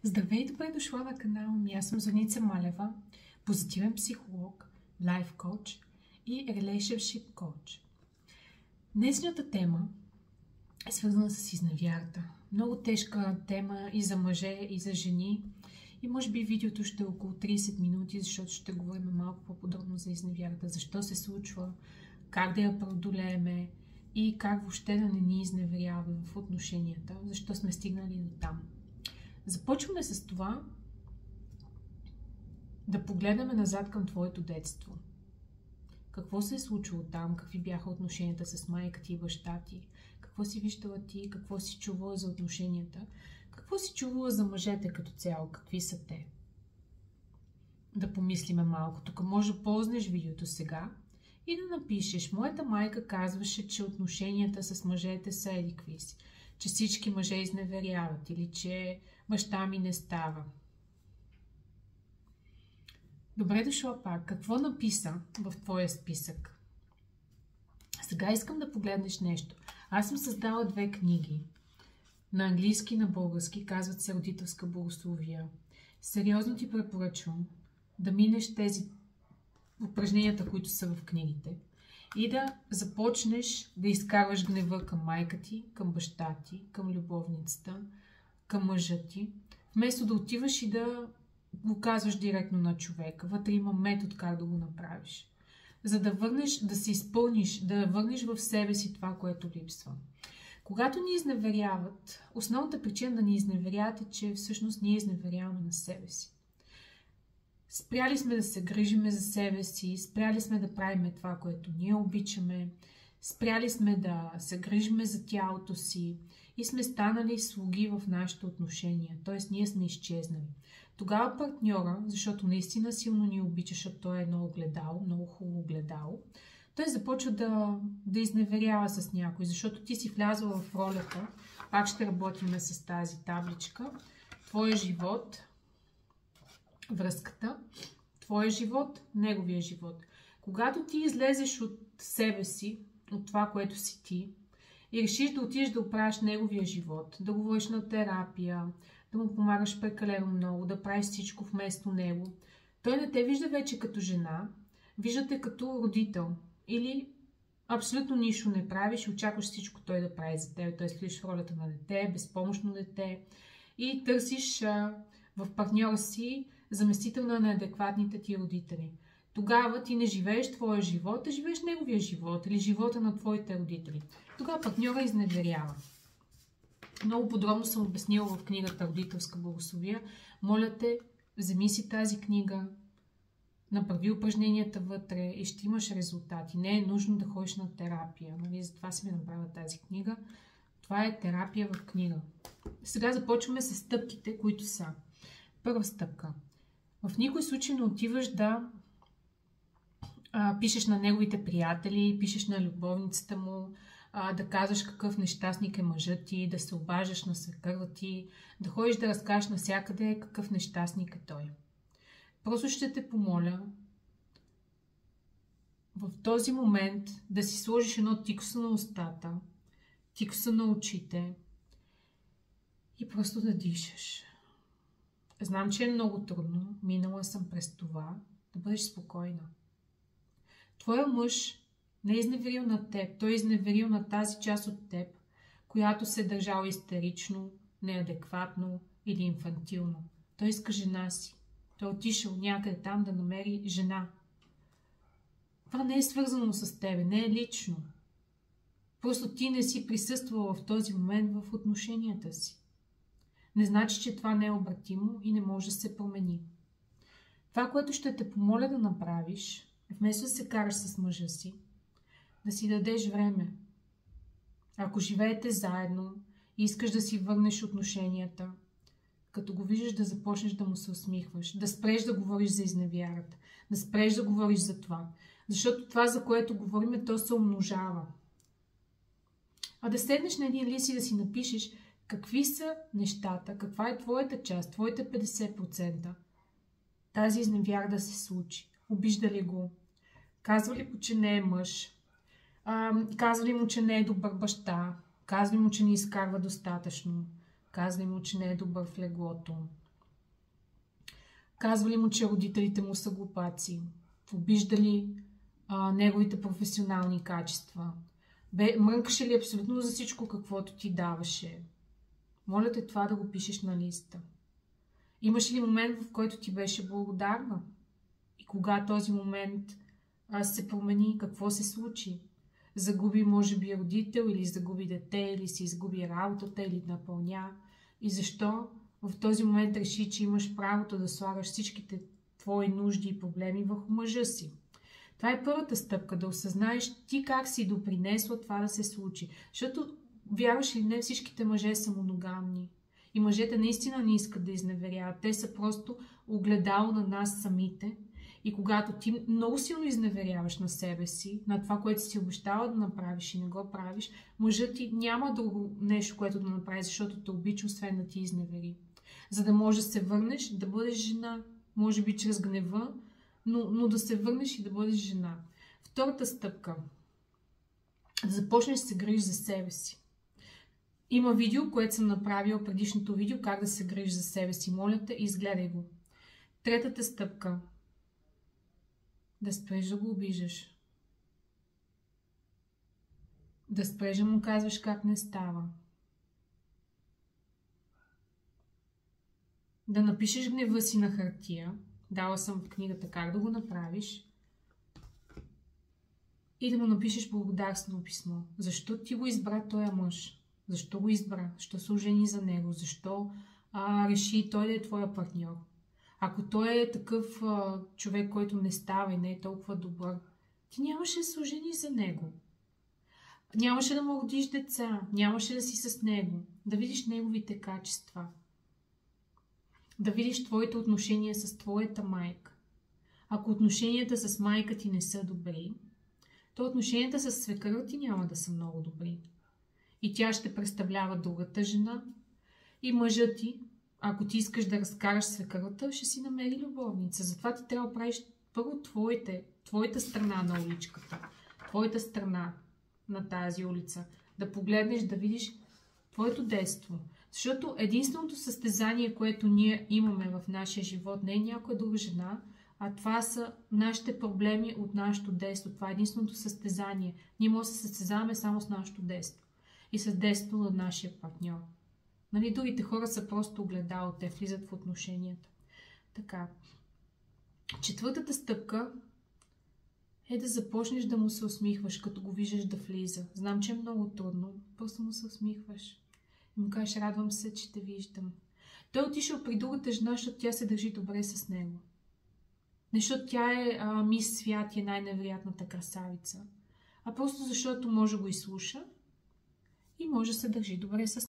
Здравей и добре дошла на канала ми. Аз съм Зорница Малева, позитивен психолог, лайф коуч и relationship коуч. Днешната тема е свързана с изневярата. Много тежка тема и за мъже, и за жени. И може би видеото ще е около 30 минути, защото ще говорим малко по-подробно за изневярата. Защо се случва, как да я преодолееме и как въобще да не ни изневерява в отношенията. Защо сме стигнали до там. Започваме с това да погледнем назад към твоето детство. Какво се е случило там? Какви бяха отношенията с майка ти и баща ти? Какво си виждала ти? Какво си чувала за отношенията? Какво си чувала за мъжете като цяло? Какви са те? Да помислиме малко. Тук може да ползваш видеото сега и да напишеш: моята майка казваше, че отношенията с мъжете са едикви си. Че всички мъже изневеряват или че баща ми не става. Добре дошла пак. Какво написа в твоя списък? Сега искам да погледнеш нещо. Аз съм създала 2 книги. На английски и на български. Казват се Родителска богословия. Сериозно ти препоръчвам да минеш тези упражненията, които са в книгите, и да започнеш да изкарваш гнева към майка ти, към баща ти, към любовницата, към мъжа ти, вместо да отиваш и да го казваш директно на човека. Вътре има метод как да го направиш. За да върнеш, да се изпълниш, да върнеш в себе си това, което липсва. Когато ни изневеряват, основната причина да ни изневеряват е, че всъщност ние изневеряваме на себе си. Спряли сме да се грижиме за себе си, спряли сме да правиме това, което ние обичаме, спряли сме да се грижиме за тялото си и сме станали слуги в нашите отношения, т.е. ние сме изчезнали. Тогава партньора, защото наистина силно ни обича, защото той е едно огледало, много хубаво огледало, той започва да изневерява с някой, защото ти си влязла в ролята, пак ще работим с тази табличка, твоя живот, връзката, твоя живот, неговия живот. Когато ти излезеш от себе си, от това, което си ти, и решиш да отидеш да оправиш неговия живот, да говориш на терапия, да му помагаш прекалено много, да правиш всичко вместо него, той не те вижда вече като жена, виждате като родител. Или абсолютно нищо не правиш и очакваш всичко той да прави за теб. Т.е. влизаш в ролята на дете, безпомощно дете и търсиш в партньора си заместител на неадекватните ти родители. Тогава ти не живееш твоя живот, а живееш неговия живот или живота на твоите родители. Тогава партньора изневерява. Много подробно съм обяснила в книгата Родителска богословия. Моля те, вземи си тази книга, направи упражненията вътре и ще имаш резултати. Не е нужно да ходиш на терапия. Нали? Затова си ми направя тази книга. Това е терапия в книга. Сега започваме с стъпките, които са. Първа стъпка. В никой случай не отиваш да пишеш на неговите приятели, пишеш на любовницата му, да казваш какъв нещастник е мъжът ти, да се обаждаш на свекърва ти, да ходиш да разкажеш навсякъде какъв нещастник е той. Просто ще те помоля в този момент да си сложиш едно тиксо на устата, тиксо на очите и просто да дишаш. Знам, че е много трудно, минала съм през това, да бъдеш спокойна. Твоя мъж не е изневерил на теб, той е изневерил на тази част от теб, която се е държала истерично, неадекватно или инфантилно. Той иска жена си. Той е отишъл някъде там да намери жена. Това не е свързано с тебе, не е лично. Просто ти не си присъствала в този момент в отношенията си. Не значи, че това не е обратимо и не може да се промени. Това, което ще те помоля да направиш, вместо да се караш с мъжа си, да си дадеш време. Ако живеете заедно и искаш да си върнеш отношенията, като го виждаш, да започнеш да му се усмихваш, да спреш да говориш за изневярата, да спреш да говориш за това. Защото това, за което говорим, то се умножава. А да седнеш на един лист и да си напишеш какви са нещата, каква е твоята част, твоите 50%. Тази изневяра да се случи. Обижда ли го? Казва ли му, че не е мъж? Казва ли му, че не е добър баща? Казва ли му, че не изкарва достатъчно? Казва му, че не е добър в леглото. казвали му, че родителите му са глупаци, обиждали неговите професионални качества, мрънкаше ли абсолютно за всичко, каквото ти даваше. Моля те това да го пишеш на листа. Имаш ли момент, в който ти беше благодарна? И кога този момент се промени, какво се случи? Загуби, може би, родител, или загуби дете, или си изгуби работата, или напълня. И защо в този момент реши, че имаш правото да слагаш всичките твои нужди и проблеми върху мъжа си? Това е първата стъпка, да осъзнаеш ти как си допринесла това да се случи. Защото, вярваш ли не, всичките мъже са моногамни. И мъжете наистина не искат да изневеряват. Те са просто огледало на нас самите. И когато ти много силно изневеряваш на себе си, на това, което си обещала да направиш и не го правиш, мъжът ти няма друго нещо, което да направи, защото те обича, освен да ти изневери. За да можеш да се върнеш, да бъдеш жена, може би чрез гнева, но да се върнеш и да бъдеш жена. Втората стъпка. Да започнеш да се грижиш за себе си. Има видео, което съм направила, предишното видео, как да се грижиш за себе си. Моля те, изгледай го. Третата стъпка. Да спреш да го обиждаш. Да спреш да му казваш как не става. Да напишеш гнева си на хартия. Дала съм в книгата как да го направиш. И да му напишеш благодарствено писмо. Защо ти го избра този мъж? Защо го избра? Защо се ожени за него? Защо реши той да е твоя партньор? Ако той е такъв човек, който не става и не е толкова добър, ти нямаше да се ожени за него. Нямаше да му родиш деца, нямаше да си с него, да видиш неговите качества, да видиш твоите отношения с твоята майка. Ако отношенията с майка ти не са добри, то отношенията с свекърва ти няма да са много добри. И тя ще представлява другата жена, и мъжът ти, ако ти искаш да разкараш свекървата, ще си намери любовница. Затова ти трябва да правиш първо твоята страна на уличката, твоята страна на тази улица. Да погледнеш, да видиш твоето детство. Защото единственото състезание, което ние имаме в нашия живот, не е някоя друга жена, а това са нашите проблеми от нашето детство. Това е единственото състезание. Ние може да се състезаваме само с нашето детство и с детството на нашия партньор. Нали, другите хора са просто огледало, те влизат в отношенията. Така. Четвъртата стъпка е да започнеш да му се усмихваш, като го виждаш да влиза. Знам, че е много трудно, просто му се усмихваш. И му кажеш, радвам се, че те виждам. Той е отишъл при другата жена, защото тя се държи добре с него. Не защото тя е мис свят и е най-невероятната красавица, а просто защото може да го изслуша и може да се държи добре с